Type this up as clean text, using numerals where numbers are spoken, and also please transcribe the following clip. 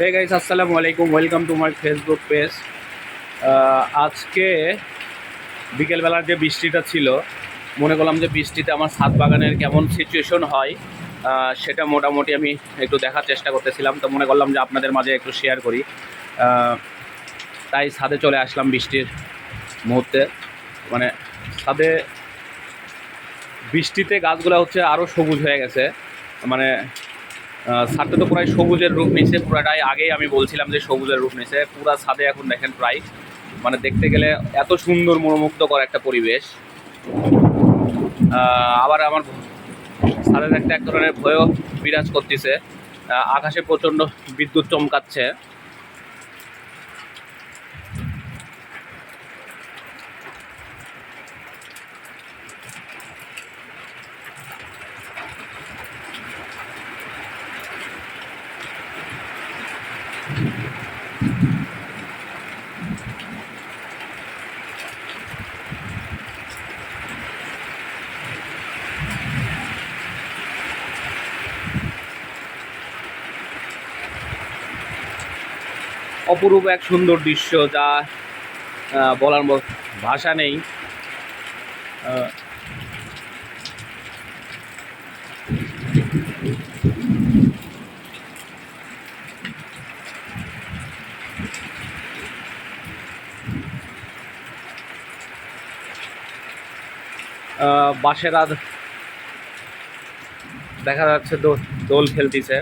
Hey guys, আসসালামু আলাইকুম। Welcome to my Facebook page. আজকে বিকেলবেলার যে বৃষ্টিটা ছিল, মনে করলাম যে বৃষ্টিতে আমার ছাদ বাগানের কেমন সিচুয়েশন হয় সেটা মোটামুটি আমি একটু দেখার চেষ্টা করতেছিলাম। তো মনে করলাম যে আপনাদের মাঝে একটু শেয়ার করি। তাই ছাদে চলে আসলাম বৃষ্টির মুহূর্তে। মানে ছাদে বৃষ্টিতে গাছগুলো হচ্ছে আরও সবুজ হয়ে গেছে। মানে ছাদটা তো প্রায় সবুজের রূপ নিছে পুরাটাই। আগেই আমি বলছিলাম যে সবুজের রূপ নিছে পুরা ছাদে। এখন দেখেন প্রায় মানে দেখতে গেলে এত সুন্দর মনোমুগ্ধকর একটা পরিবেশ। আবার আমার ছাদের একটা এক ধরনের ভয়ও বিরাজ করতেছে। আকাশে প্রচণ্ড বিদ্যুৎ চমকাচ্ছে। অপরূপ এক সুন্দর দৃশ্য, যা বলার ভাষা নেই। বাসেরা দেখা যাচ্ছে দোল খেলতেছে।